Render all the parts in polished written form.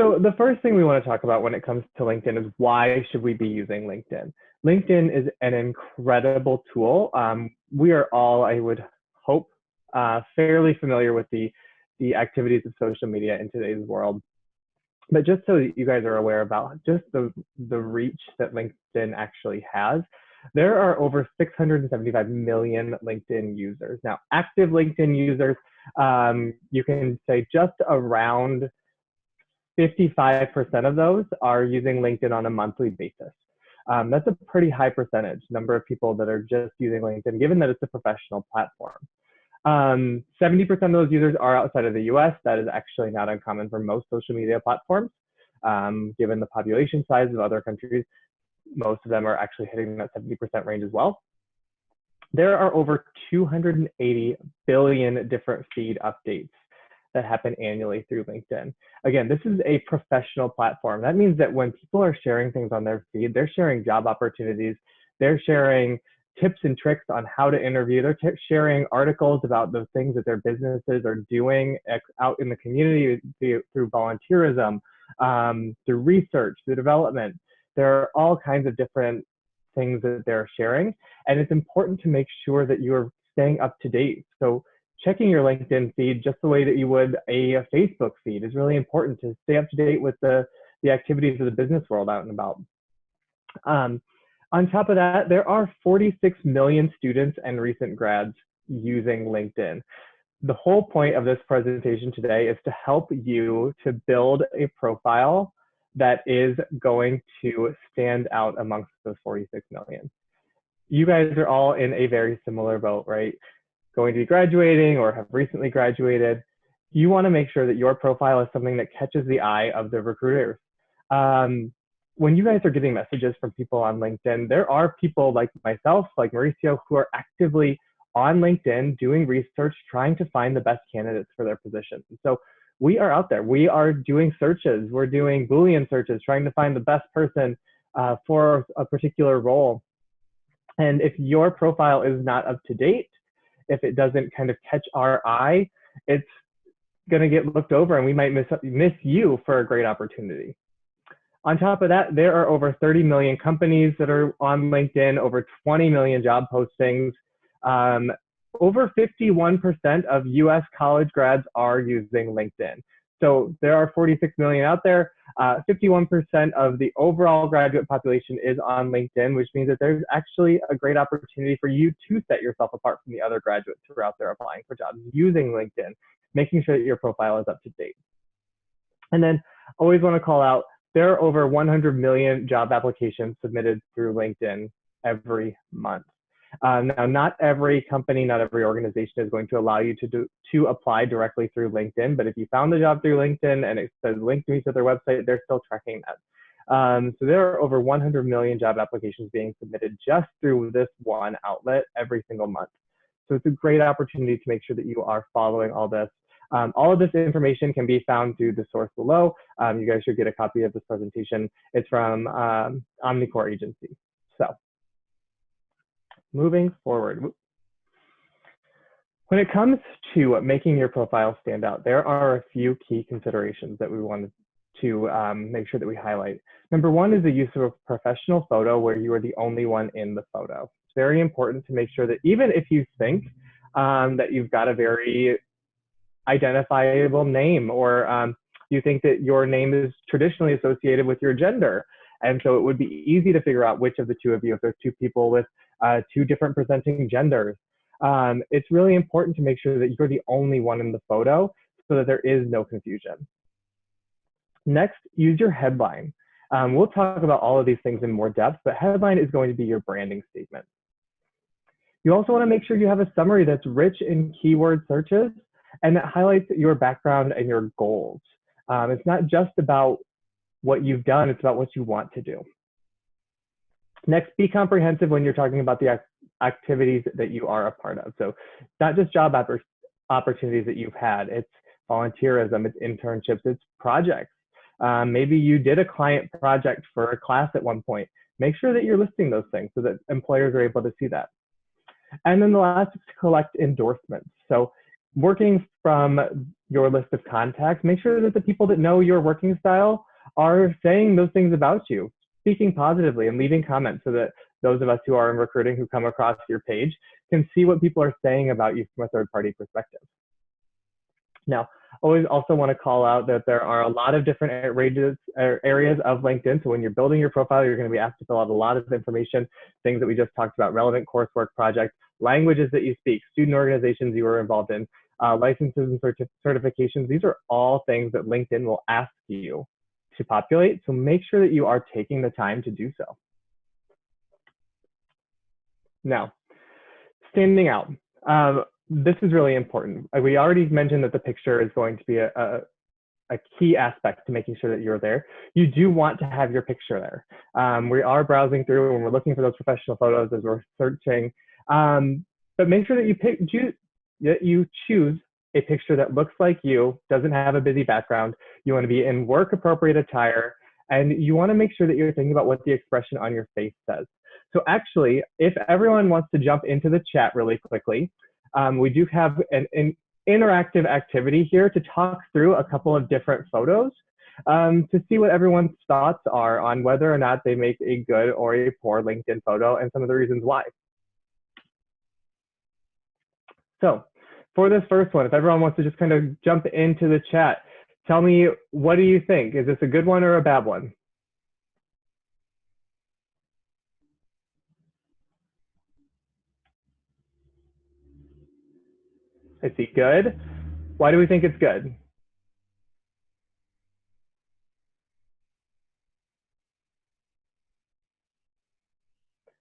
So the first thing we want to talk about when it comes to LinkedIn is why should we be using LinkedIn? LinkedIn is an incredible tool. We are all, I would hope, fairly familiar with the activities of social media in today's world. But just so that you guys are aware about just the reach that LinkedIn actually has, there are over 675 million LinkedIn users. Now, active LinkedIn users, you can say just around 55% of those are using LinkedIn on a monthly basis. That's a pretty high percentage, number of people that are just using LinkedIn, given that it's a professional platform. 70% of those users are outside of the US. That is actually not uncommon for most social media platforms. Given the population size of other countries, most of them are actually hitting that 70% range as well. There are over 280 billion different feed updates that happen annually through LinkedIn. Again, this is a professional platform. That means that when people are sharing things on their feed, they're sharing job opportunities, they're sharing tips and tricks on how to interview, they're sharing articles about the things that their businesses are doing out in the community through volunteerism, through research, through development. There are all kinds of different things that they're sharing, and it's important to make sure that you're staying up to date. So checking your LinkedIn feed just the way that you would a Facebook feed is really important to stay up to date with the activities of the business world out and about. On top of that, there are 46 million students and recent grads using LinkedIn. The whole point of this presentation today is to help you to build a profile that is going to stand out amongst those 46 million. You guys are all in a very similar boat, right? Going to be graduating or have recently graduated. You want to make sure that your profile is something that catches the eye of the recruiters. When you guys are getting messages from people on LinkedIn, there are people like myself, like Mauricio, who are actively on LinkedIn doing research, trying to find the best candidates for their positions. So we are out there. We are doing searches. We're doing Boolean searches, trying to find the best person for a particular role. And if your profile is not up to date, if it doesn't kind of catch our eye, it's going to get looked over and we might miss you for a great opportunity. On top of that, there are over 30 million companies that are on LinkedIn, over 20 million job postings. Over 51% of US college grads are using LinkedIn. So there are 46 million out there. 51% of the overall graduate population is on LinkedIn, which means that there's actually a great opportunity for you to set yourself apart from the other graduates who are out there applying for jobs using LinkedIn, making sure that your profile is up to date. And then always want to call out, there are over 100 million job applications submitted through LinkedIn every month. Now, not every company, not every organization is going to allow you to apply directly through LinkedIn, but if you found the job through LinkedIn and it says link me to their website, they're still tracking that. So there are over 100 million job applications being submitted just through this one outlet every single month. So it's a great opportunity to make sure that you are following all this. All of this information can be found through the source below. You guys should get a copy of this presentation. It's from Omnicore Agency. So moving forward. When it comes to making your profile stand out, there are a few key considerations that we wanted to make sure that we highlight. Number one is the use of a professional photo where you are the only one in the photo. It's very important to make sure that even if you think that you've got a very identifiable name, or you think that your name is traditionally associated with your gender, and so it would be easy to figure out which of the two of you, if there's two people with two different presenting genders. It's really important to make sure that you're the only one in the photo so that there is no confusion. Next, use your headline. We'll talk about all of these things in more depth, but headline is going to be your branding statement. You also want to make sure you have a summary that's rich in keyword searches and that highlights your background and your goals. It's not just about what you've done, it's about what you want to do. Next, be comprehensive when you're talking about the activities that you are a part of. So not just job opportunities that you've had, it's volunteerism, it's internships, it's projects. Maybe you did a client project for a class at one point. Make sure that you're listing those things so that employers are able to see that. And then the last is to collect endorsements. So working from your list of contacts, make sure that the people that know your working style are saying those things about you, speaking positively and leaving comments so that those of us who are in recruiting who come across your page can see what people are saying about you from a third-party perspective. Now, always also want to call out that there are a lot of different areas of LinkedIn. So when you're building your profile, you're going to be asked to fill out a lot of information, things that we just talked about, relevant coursework projects, languages that you speak, student organizations you were involved in, licenses and certifications. These are all things that LinkedIn will ask you to populate. So make sure that you are taking the time to do so. Now, standing out. This is really important. We already mentioned that the picture is going to be a key aspect to making sure that you're there. You do want to have your picture there. We are browsing through and we're looking for those professional photos as we're searching. But make sure that you choose a picture that looks like you, doesn't have a busy background. You want to be in work appropriate attire, and you want to make sure that you're thinking about what the expression on your face says. So actually, if everyone wants to jump into the chat really quickly, we do have an interactive activity here to talk through a couple of different photos to see what everyone's thoughts are on whether or not they make a good or a poor LinkedIn photo and some of the reasons why. So for this first one, if everyone wants to just kind of jump into the chat, tell me, what do you think? Is this a good one or a bad one? I see good. Why do we think it's good?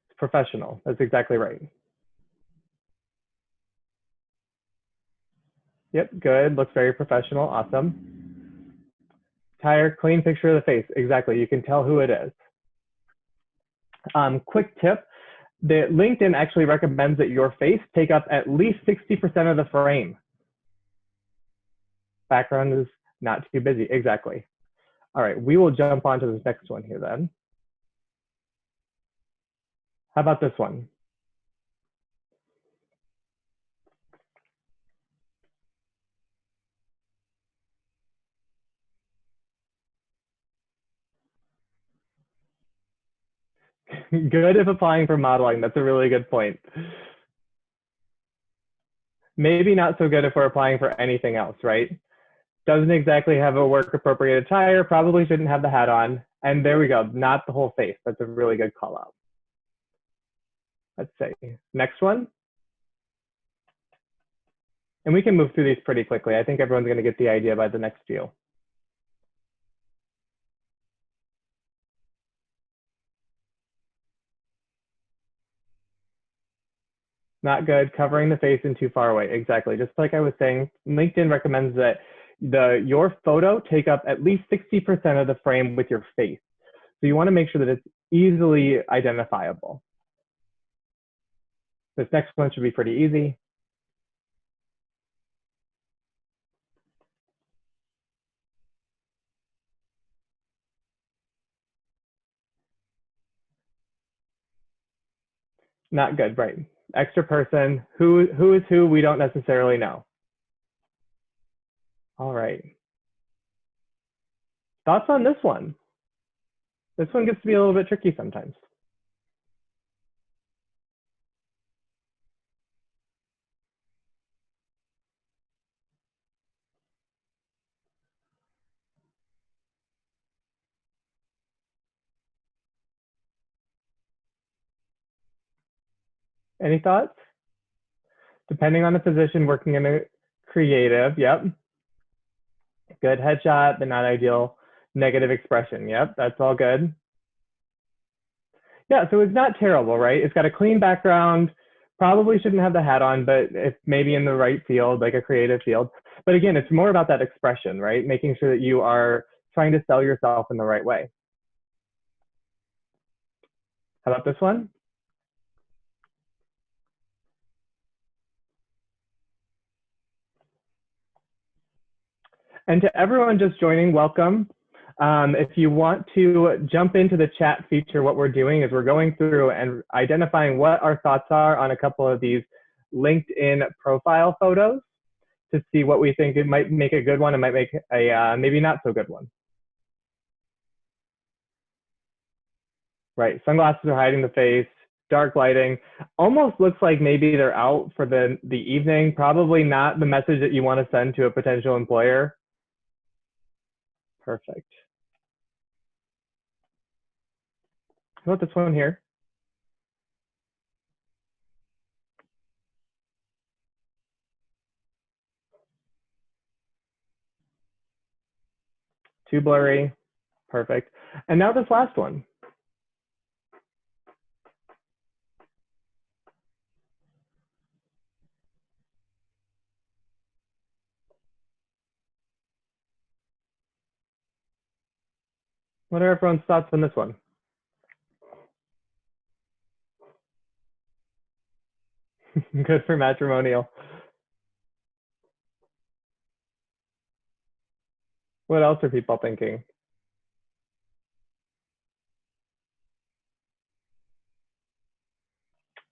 It's professional. That's exactly right. Yep, good. Looks very professional. Awesome. Tire, clean picture of the face. Exactly. You can tell who it is. Quick tip. The LinkedIn actually recommends that your face take up at least 60% of the frame. Background is not too busy. Exactly. All right, we will jump on to this next one here then. How about this one? Good if applying for modeling. That's a really good point. Maybe not so good if we're applying for anything else, right? Doesn't exactly have a work appropriate attire, probably shouldn't have the hat on. And there we go, not the whole face. That's a really good call out. Let's see, next one. And we can move through these pretty quickly. I think everyone's gonna get the idea by the next few. Not good, covering the face and too far away. Exactly, just like I was saying, LinkedIn recommends that your photo take up at least 60% of the frame with your face. So you wanna make sure that it's easily identifiable. This next one should be pretty easy. Not good, right? Extra person, who is who, we don't necessarily know. All right. Thoughts on this one? This one gets to be a little bit tricky sometimes. Any thoughts? Depending on the position, working in a creative, yep. Good headshot, but not ideal. Negative expression, yep, that's all good. Yeah, so it's not terrible, right? It's got a clean background, probably shouldn't have the hat on, but it's maybe in the right field, like a creative field. But again, it's more about that expression, right? Making sure that you are trying to sell yourself in the right way. How about this one? And to everyone just joining, welcome. If you want to jump into the chat feature, what we're doing is we're going through and identifying what our thoughts are on a couple of these LinkedIn profile photos. to see what we think it might make a good one and might make a maybe not so good one. Right, sunglasses are hiding the face, dark lighting, almost looks like maybe they're out for the evening, probably not the message that you want to send to a potential employer. Perfect. How about this one here? Too blurry, perfect. And now this last one. What are everyone's thoughts on this one? Good for matrimonial. What else are people thinking?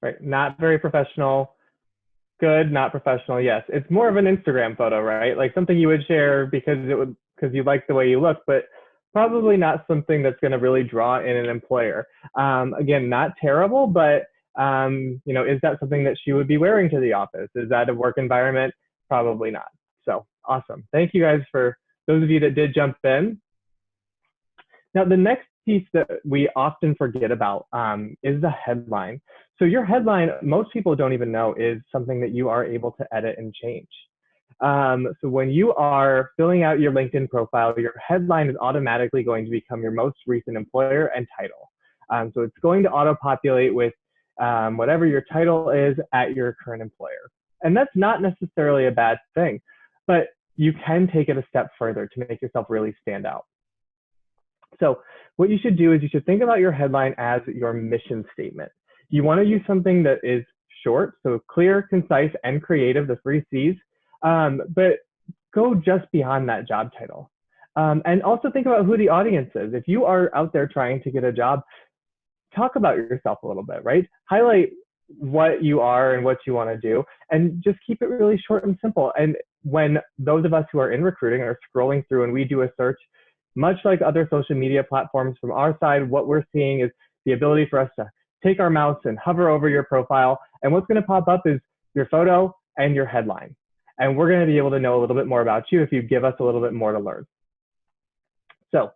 Right, not very professional. Good, not professional. Yes, it's more of an Instagram photo, right? Like something you would share because you like the way you look, but probably not something that's going to really draw in an employer. Again, not terrible, but is that something that she would be wearing to the office? Is that a work environment? Probably not. So awesome. Thank you guys for those of you that did jump in. Now, the next piece that we often forget about is the headline. So your headline, most people don't even know, is something that you are able to edit and change. So when you are filling out your LinkedIn profile, your headline is automatically going to become your most recent employer and title. So it's going to auto-populate with whatever your title is at your current employer. And that's not necessarily a bad thing, but you can take it a step further to make yourself really stand out. So what you should do is you should think about your headline as your mission statement. You want to use something that is short, so clear, concise, and creative, the 3 C's, but go just beyond that job title. And also think about who the audience is. If you are out there trying to get a job, talk about yourself a little bit, right? Highlight what you are and what you want to do, and just keep it really short and simple. And when those of us who are in recruiting are scrolling through and we do a search, much like other social media platforms, from our side, what we're seeing is the ability for us to take our mouse and hover over your profile. And what's going to pop up is your photo and your headline. And we're going to be able to know a little bit more about you if you give us a little bit more to learn. So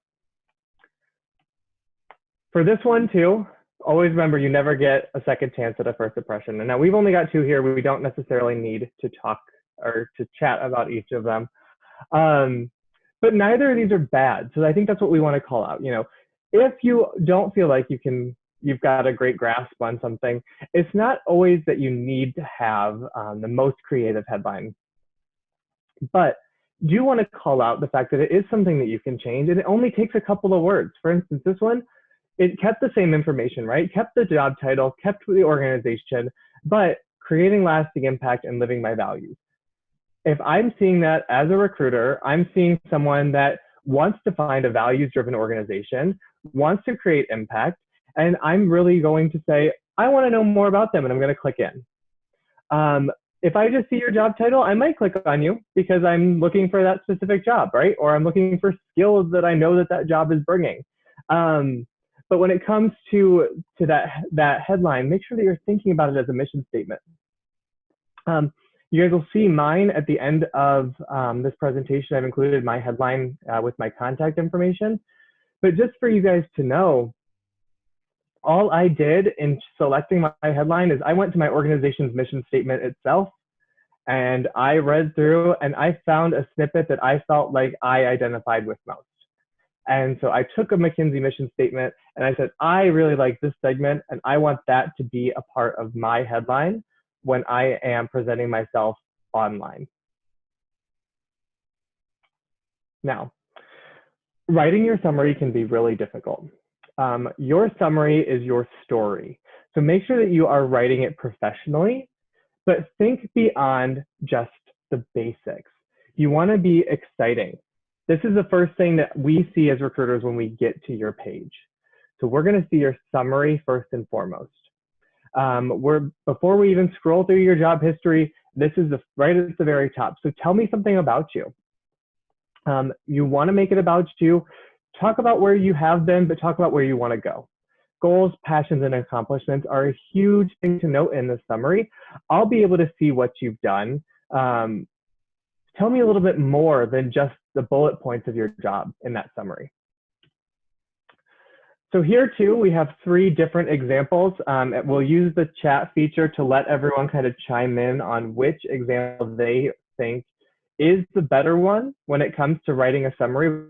for this one too, always remember you never get a second chance at a first impression. And now we've only got 2 here. We don't necessarily need to talk or to chat about each of them. But neither of these are bad. So I think that's what we want to call out. If you don't feel like you've got a great grasp on something, it's not always that you need to have the most creative headline. But do you want to call out the fact that it is something that you can change, and it only takes a couple of words. For instance, this one, it kept the same information, right? Kept the job title, kept the organization, but creating lasting impact and living my values. If I'm seeing that as a recruiter, I'm seeing someone that wants to find a values-driven organization, wants to create impact, and I'm really going to say, I want to know more about them, and I'm going to click in. If I just see your job title, I might click on you because I'm looking for that specific job, right? Or I'm looking for skills that I know that job is bringing. But when it comes to that headline, make sure that you're thinking about it as a mission statement. You guys will see mine at the end of this presentation. I've included my headline with my contact information. But just for you guys to know, all I did in selecting my headline is I went to my organization's mission statement itself, and I read through and I found a snippet that I felt like I identified with most. And so I took a McKinsey mission statement and I said, I really like this segment and I want that to be a part of my headline when I am presenting myself online. Now, writing your summary can be really difficult. Your summary is your story. So make sure that you are writing it professionally, but think beyond just the basics. You want to be exciting. This is the first thing that we see as recruiters when we get to your page. So we're going to see your summary first and foremost. Before we even scroll through your job history, this is right at the very top. So tell me something about you. You want to make it about you. Talk about where you have been, but talk about where you want to go. Goals, passions, and accomplishments are a huge thing to note in the summary. I'll be able to see what you've done. Tell me a little bit more than just the bullet points of your job in that summary. So here too, we have 3 different examples. We'll use the chat feature to let everyone kind of chime in on which example they think is the better one when it comes to writing a summary,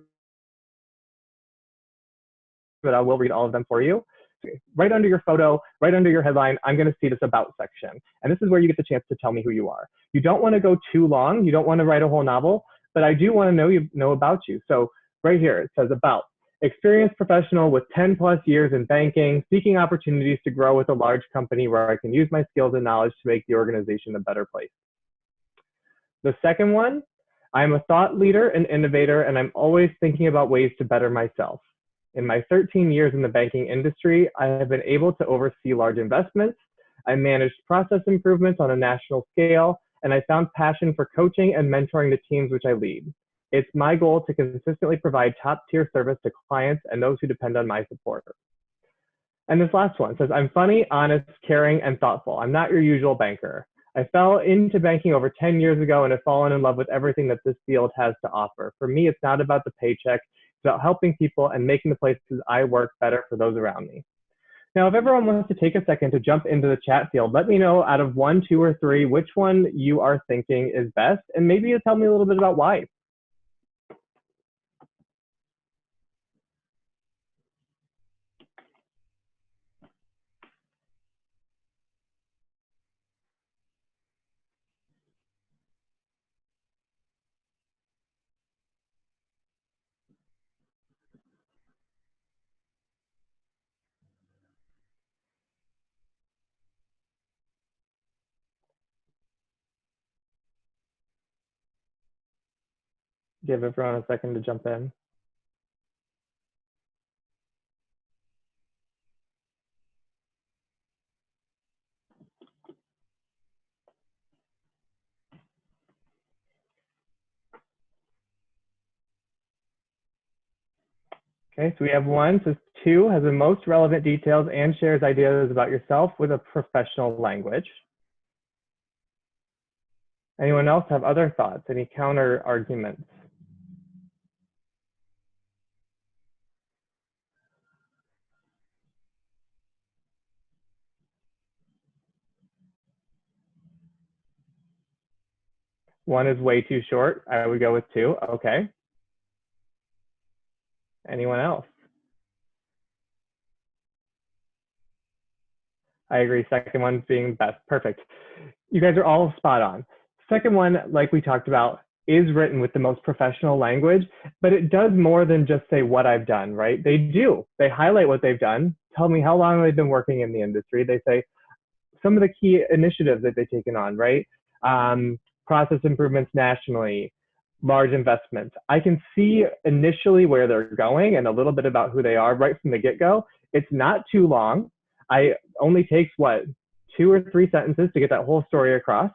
but I will read all of them for you. Right under your photo, right under your headline, I'm going to see this about section. And this is where you get the chance to tell me who you are. You don't want to go too long. You don't want to write a whole novel, but I do want to know about you. So right here, it says about experienced professional with 10+ years in banking, seeking opportunities to grow with a large company where I can use my skills and knowledge to make the organization a better place. The second one, I'm a thought leader and innovator, and I'm always thinking about ways to better myself. In my 13 years in the banking industry, I have been able to oversee large investments. I managed process improvements on a national scale, and I found passion for coaching and mentoring the teams which I lead. It's my goal to consistently provide top-tier service to clients and those who depend on my support. And this last one says, I'm funny, honest, caring, and thoughtful. I'm not your usual banker. I fell into banking over 10 years ago and have fallen in love with everything that this field has to offer. For me, it's not about the paycheck. It's about helping people and making the places I work better for those around me. Now, if everyone wants to take a second to jump into the chat field, let me know out of 1, 2, or 3, which one you are thinking is best, and maybe you tell me a little bit about why. Give everyone a second to jump in. Okay, so we have 1, says 2, has the most relevant details and shares ideas about yourself with a professional language. Anyone else have other thoughts? Any counter arguments? One is way too short. I would go with 2. Okay. Anyone else? I agree. Second one being best. Perfect. You guys are all spot on. Second one, like we talked about, is written with the most professional language, but it does more than just say what I've done, right? They do. They highlight what they've done, tell me how long they've been working in the industry. They say some of the key initiatives that they've taken on, right? Process improvements nationally, large investments. I can see initially where they're going and a little bit about who they are right from the get-go. It's not too long. I only takes what, 2 or 3 sentences to get that whole story across,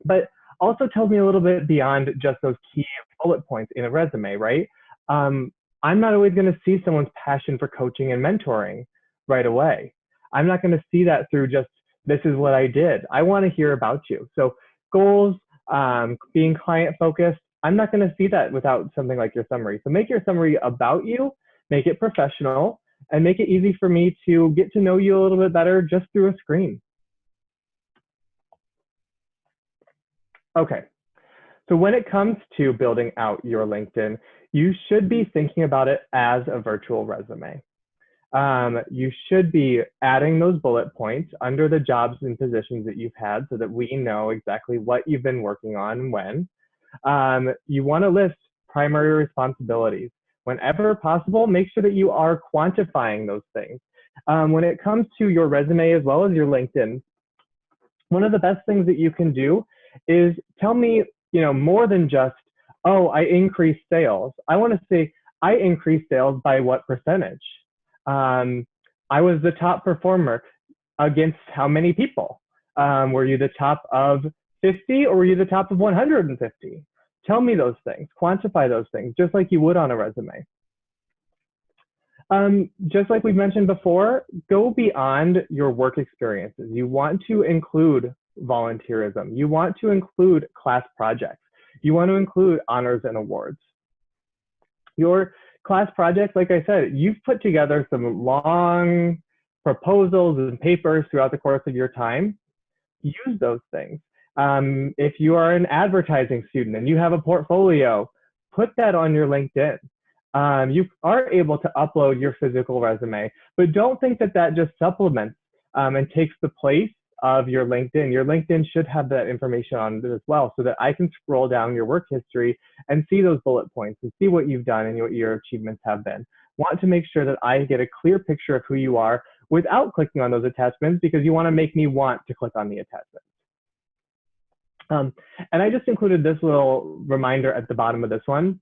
but also tells me a little bit beyond just those key bullet points in a resume, right? I'm not always going to see someone's passion for coaching and mentoring right away. I'm not going to see that through just, this is what I did. I want to hear about you. So goals, being client focused, I'm not going to see that without something like your summary. So make your summary about you, make it professional, and make it easy for me to get to know you a little bit better just through a screen. Okay, so when it comes to building out your LinkedIn, you should be thinking about it as a virtual resume. You should be adding those bullet points under the jobs and positions that you've had so that we know exactly what you've been working on and when. You want to list primary responsibilities. Whenever possible, make sure that you are quantifying those things. When it comes to your resume as well as your LinkedIn, one of the best things that you can do is tell me, more than just, oh, I increased sales. I want to say, I increased sales by what percentage? I was the top performer. against how many people? Were you the top of 50 or were you the top of 150? Tell me those things, quantify those things, just like you would on a resume. Just like we've mentioned before, go beyond your work experiences. You want to include volunteerism. You want to include class projects. You want to include honors and awards. Your class projects, like I said, you've put together some long proposals and papers throughout the course of your time. Use those things. If you are an advertising student and you have a portfolio, put that on your LinkedIn. You are able to upload your physical resume, but don't think that that just supplements and takes the place of your LinkedIn. Your LinkedIn should have that information on it as well, so that I can scroll down your work history and see those bullet points and see what you've done and what your achievements have been. Want to make sure that I get a clear picture of who you are without clicking on those attachments, because you want to make me want to click on the attachments. And I just included this little reminder at the bottom of this one.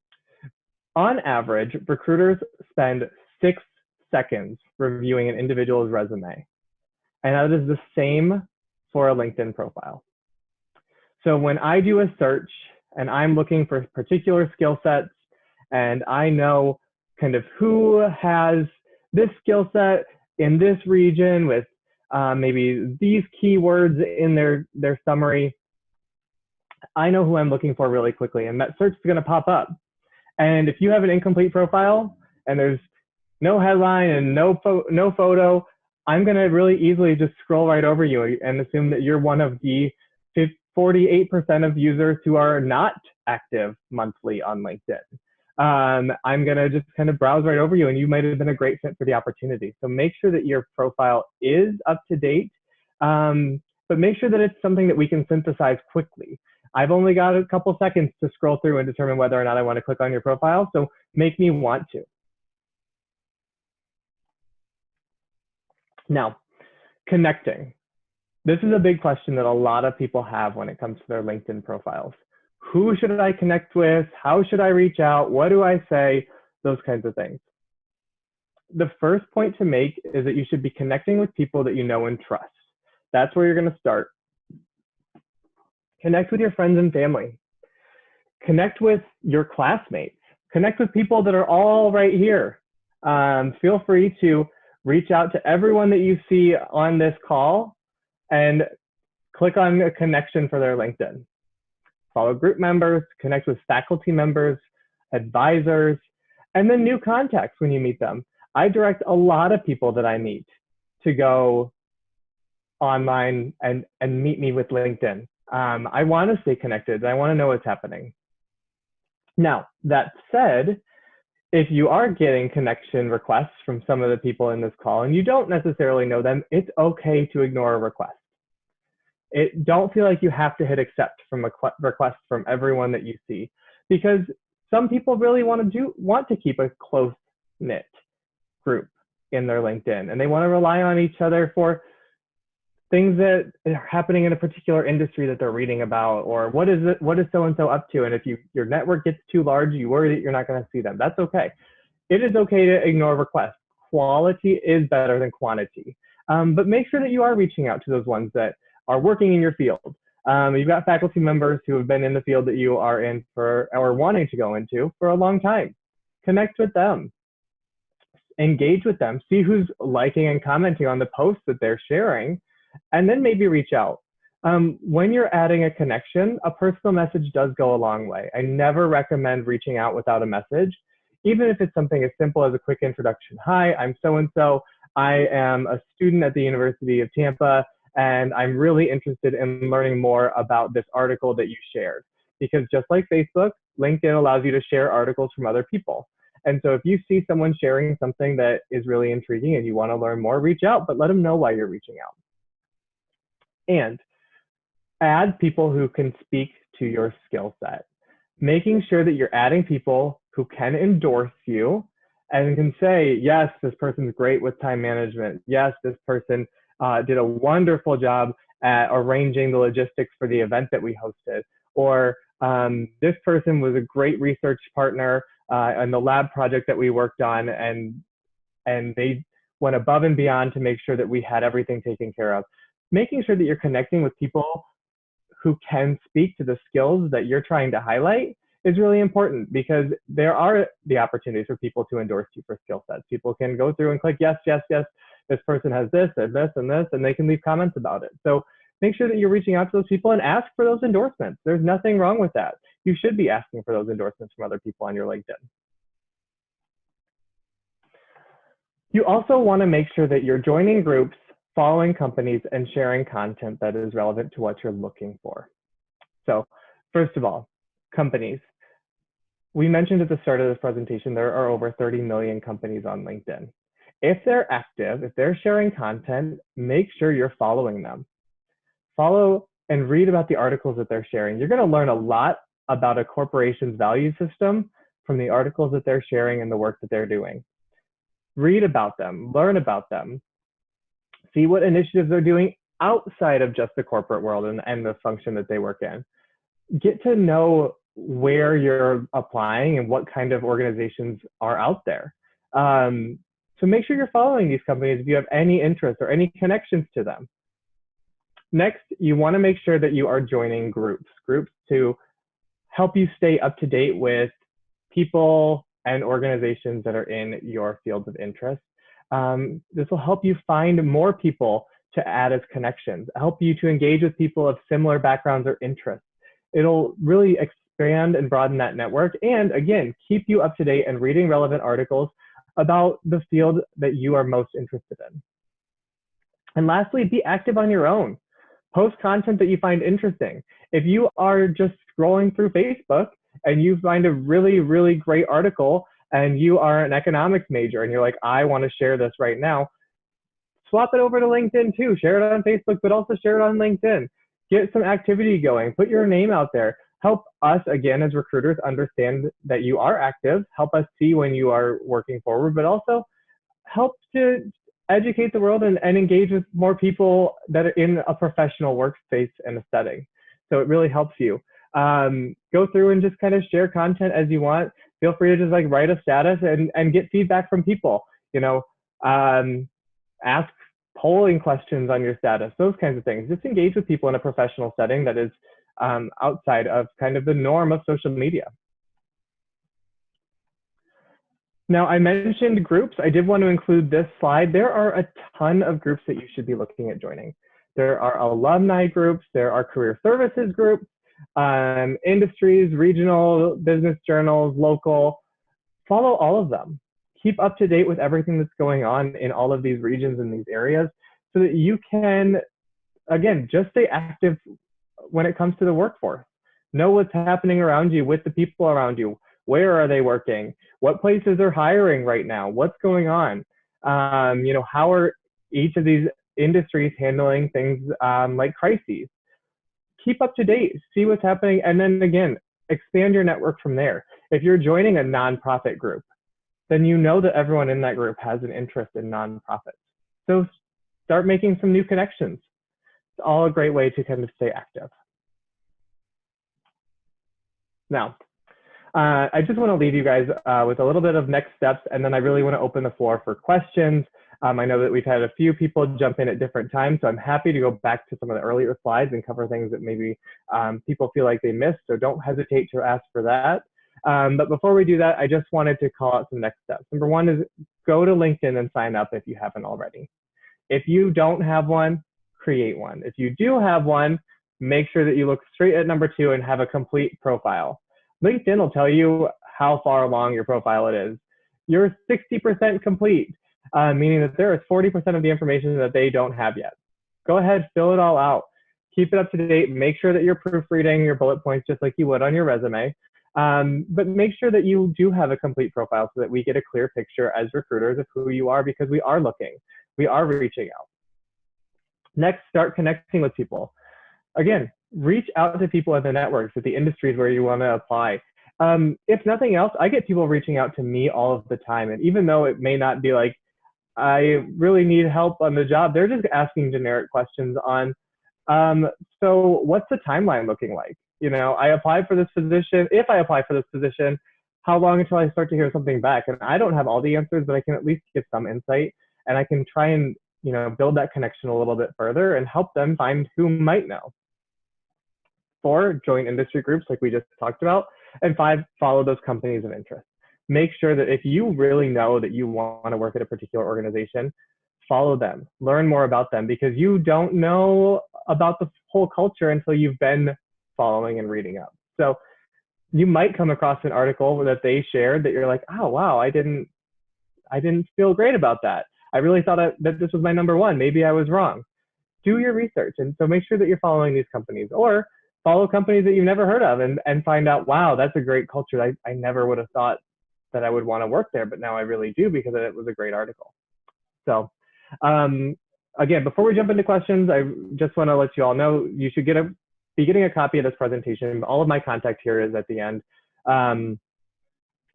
On average, recruiters spend 6 seconds reviewing an individual's resume. And that is the same for a LinkedIn profile. So when I do a search and I'm looking for particular skill sets, and I know kind of who has this skill set in this region with maybe these keywords in their summary, I know who I'm looking for really quickly, and that search is going to pop up. And if you have an incomplete profile and there's no headline and no photo, I'm going to really easily just scroll right over you and assume that you're one of the 48% of users who are not active monthly on LinkedIn. I'm going to just kind of browse right over you, and you might have been a great fit for the opportunity. So make sure that your profile is up to date, but make sure that it's something that we can synthesize quickly. I've only got a couple seconds to scroll through and determine whether or not I want to click on your profile, so make me want to. Now, connecting. This is a big question that a lot of people have when it comes to their LinkedIn profiles. Who should I connect with? How should I reach out? What do I say? Those kinds of things. The first point to make is that you should be connecting with people that you know and trust. That's where you're going to start. Connect with your friends and family. Connect with your classmates. Connect with people that are all right here. Feel free to reach out to everyone that you see on this call and click on a connection for their LinkedIn. Follow group members, connect with faculty members, advisors, and then new contacts when you meet them. I direct a lot of people that I meet to go online and meet me with LinkedIn. I want to stay connected. I want to know what's happening. Now, that said, if you are getting connection requests from some of the people in this call and you don't necessarily know them, it's okay to ignore a request. Don't feel like you have to hit accept from a request from everyone that you see, because some people really want to keep a close-knit group in their LinkedIn, and they want to rely on each other for things that are happening in a particular industry that they're reading about, or what is so-and-so up to. And if your network gets too large, you worry that you're not going to see them. That's okay. It is okay to ignore requests. Quality is better than quantity. But make sure that you are reaching out to those ones that are working in your field. You've got faculty members who have been in the field that you are in for, or wanting to go into for a long time. Connect with them. Engage with them. See who's liking and commenting on the posts that they're sharing, and then maybe reach out. When you're adding a connection, a personal message does go a long way. I never recommend reaching out without a message, even if it's something as simple as a quick introduction. Hi, I'm so-and-so. I am a student at the University of Tampa, and I'm really interested in learning more about this article that you shared. Because just like Facebook, LinkedIn allows you to share articles from other people. And so if you see someone sharing something that is really intriguing and you want to learn more, reach out, but let them know why you're reaching out. And add people who can speak to your skill set, making sure that you're adding people who can endorse you and can say, yes, this person's great with time management. Yes, this person did a wonderful job at arranging the logistics for the event that we hosted. Or this person was a great research partner in the lab project that we worked on, and they went above and beyond to make sure that we had everything taken care of. Making sure that you're connecting with people who can speak to the skills that you're trying to highlight is really important, because there are the opportunities for people to endorse you for skill sets. People can go through and click, yes, yes, yes, this person has this and this and this, and they can leave comments about it. So make sure that you're reaching out to those people and ask for those endorsements. There's nothing wrong with that. You should be asking for those endorsements from other people on your LinkedIn. You also want to make sure that you're joining groups, following companies, and sharing content that is relevant to what you're looking for. So first of all, companies. We mentioned at the start of this presentation, there are over 30 million companies on LinkedIn. If they're active, if they're sharing content, make sure you're following them. Follow and read about the articles that they're sharing. You're going to learn a lot about a corporation's value system from the articles that they're sharing and the work that they're doing. Read about them, learn about them, see what initiatives they're doing outside of just the corporate world and the function that they work in. Get to know where you're applying and what kind of organizations are out there. So make sure you're following these companies if you have any interest or any connections to them. Next, you want to make sure that you are joining groups to help you stay up to date with people and organizations that are in your fields of interest. This will help you find more people to add as connections, help you to engage with people of similar backgrounds or interests. It'll really expand and broaden that network, and again, keep you up to date and reading relevant articles about the field that you are most interested in. And lastly, be active on your own. Post content that you find interesting. If you are just scrolling through Facebook and you find a really, really great article and you are an economics major and you're like, I want to share this right now, swap it over to LinkedIn too. Share it on Facebook, but also share it on LinkedIn. Get some activity going. Put your name out there. Help us, again, as recruiters, understand that you are active. Help us see when you are working forward, but also help to educate the world and engage with more people that are in a professional workspace and a setting. So it really helps you. Go through and just kind of share content as you want. Feel free to just like write a status and get feedback from people. You know, ask polling questions on your status, those kinds of things. Just engage with people in a professional setting that is outside of kind of the norm of social media. Now, I mentioned groups. I did want to include this slide. There are a ton of groups that you should be looking at joining. There are alumni groups, there are career services groups, industries, regional, business journals, local. Follow all of them. Keep up to date with everything that's going on in all of these regions and these areas so that you can, again, just stay active when it comes to the workforce. Know what's happening around you with the people around you. Where are they working? What places are hiring right now? What's going on? You know, how are each of these industries handling things like crises? Keep up to date, see what's happening, and then again, expand your network from there. If you're joining a nonprofit group, then you know that everyone in that group has an interest in nonprofits. So start making some new connections. It's all a great way to kind of stay active. Now, I just want to leave you guys with a little bit of next steps, and then I really want to open the floor for questions. I know that we've had a few people jump in at different times, so I'm happy to go back to some of the earlier slides and cover things that maybe people feel like they missed, so don't hesitate to ask for that. But before we do that, I just wanted to call out some next steps. Number one is go to LinkedIn and sign up if you haven't already. If you don't have one, create one. If you do have one, make sure that you look straight at number 2 and have a complete profile. LinkedIn will tell you how far along your profile it is. You're 60% complete, meaning that there is 40% of the information that they don't have yet. Go ahead, fill it all out. Keep it up to date. Make sure that you're proofreading your bullet points just like you would on your resume. But make sure that you do have a complete profile so that we get a clear picture as recruiters of who you are, because we are looking, we are reaching out. Next, start connecting with people. Again, reach out to people in the networks, at the industries where you want to apply. If nothing else, I get people reaching out to me all of the time. And even though it may not be like, I really need help on the job, they're just asking generic questions on, so what's the timeline looking like? You know, I applied for this position. If I apply for this position, how long until I start to hear something back? And I don't have all the answers, but I can at least get some insight. and I can try and, build that connection a little bit further and help them find who might know. 4, join industry groups like we just talked about. And 5, follow those companies of interest. Make sure that if you really know that you want to work at a particular organization, follow them, learn more about them, because you don't know about the whole culture until you've been following and reading up. So you might come across an article that they shared that you're like, oh, wow, I didn't feel great about that. I really thought that this was my number one. Maybe I was wrong. Do your research. And so make sure that you're following these companies, or follow companies that you've never heard of and find out, wow, that's a great culture. I never would have thought that I would want to work there, but now I really do because it was a great article. So again, before we jump into questions, I just want to let you all know you should be getting a copy of this presentation. All of my contact here is at the end. And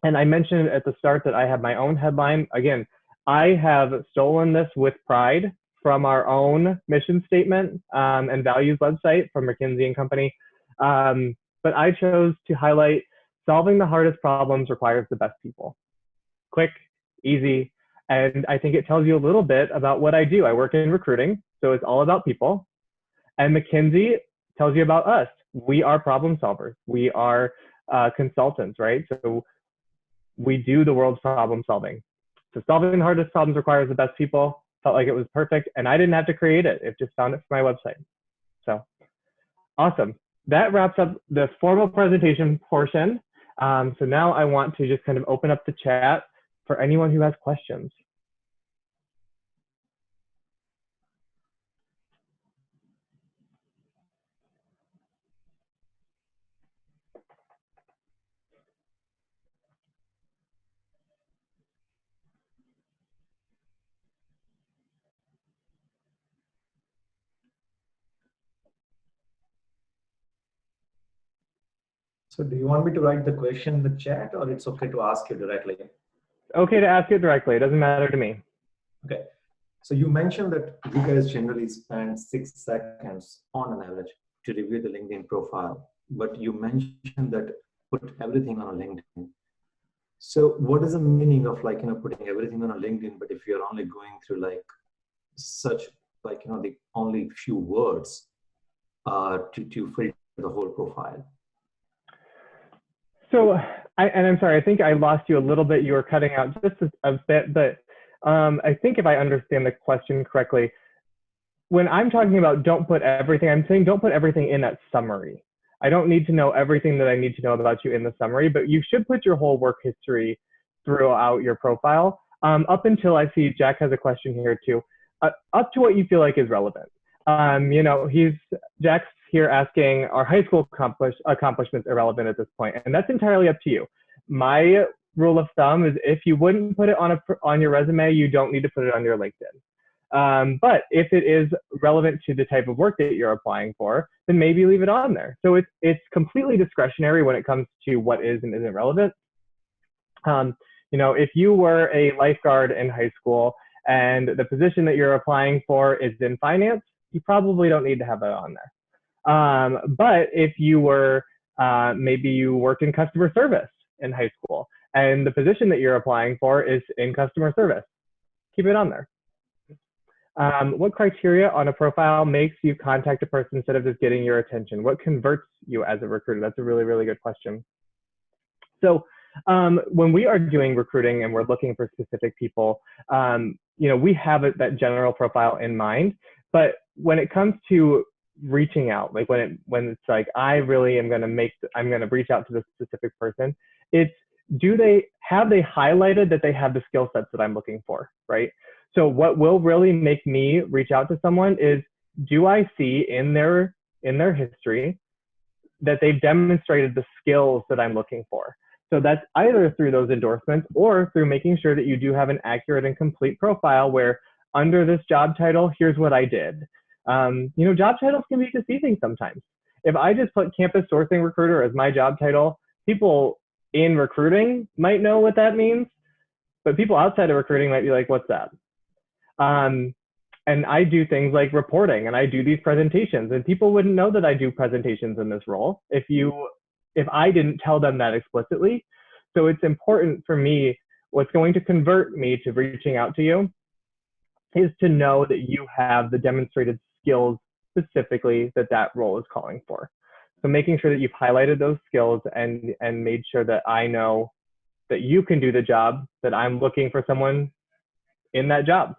I mentioned at the start that I have my own headline. Again, I have stolen this with pride from our own mission statement and values website from McKinsey and Company. But I chose to highlight solving the hardest problems requires the best people. Quick, easy, and I think it tells you a little bit about what I do. I work in recruiting, so it's all about people. And McKinsey tells you about us. We are problem solvers. We are consultants, right? So we do the world's problem solving. So solving the hardest problems requires the best people. Felt like it was perfect, and I didn't have to create it. It just found it from my website. So awesome. That wraps up the formal presentation portion. So now I want to just kind of open up the chat for anyone who has questions. So do you want me to write the question in the chat, or it's okay to ask you directly? Okay to ask it directly. It doesn't matter to me. Okay. So you mentioned that you guys generally spend 6 seconds on an average to review the LinkedIn profile, but you mentioned that put everything on a LinkedIn. So what is the meaning of putting everything on a LinkedIn, but if you're only going through the only few words to filter the whole profile? So, I'm sorry, I think I lost you a little bit. You were cutting out just a bit, but I think if I understand the question correctly, when I'm talking about don't put everything, I'm saying don't put everything in that summary. I don't need to know everything that I need to know about you in the summary, but you should put your whole work history throughout your profile, up until I see Jack has a question here too, up to what you feel like is relevant. Jack's here asking, are high school accomplishments irrelevant at this point? And that's entirely up to you. My rule of thumb is if you wouldn't put it on your resume, you don't need to put it on your LinkedIn. But if it is relevant to the type of work that you're applying for, then maybe leave it on there. So it's completely discretionary when it comes to what is and isn't relevant. If you were a lifeguard in high school and the position that you're applying for is in finance, you probably don't need to have it on there. But if you were, maybe you worked in customer service in high school and the position that you're applying for is in customer service, keep it on there. What criteria on a profile makes you contact a person instead of just getting your attention? What converts you as a recruiter? That's a really, really good question. So when we are doing recruiting and we're looking for specific people, we have that general profile in mind. But when it comes to reaching out, like when it's like, I really am going to reach out to this specific person, it's, have they highlighted that they have the skill sets that I'm looking for, right? So what will really make me reach out to someone is, do I see in their history that they've demonstrated the skills that I'm looking for? So that's either through those endorsements or through making sure that you do have an accurate and complete profile where under this job title, here's what I did. Job titles can be deceiving sometimes. If I just put campus sourcing recruiter as my job title, people in recruiting might know what that means, but people outside of recruiting might be like, what's that? And I do things like reporting and I do these presentations, and people wouldn't know that I do presentations in this role if I didn't tell them that explicitly. So it's important for me, what's going to convert me to reaching out to you is to know that you have the demonstrated skills specifically that that role is calling for. So making sure that you've highlighted those skills and made sure that I know that you can do the job, that I'm looking for someone in that job.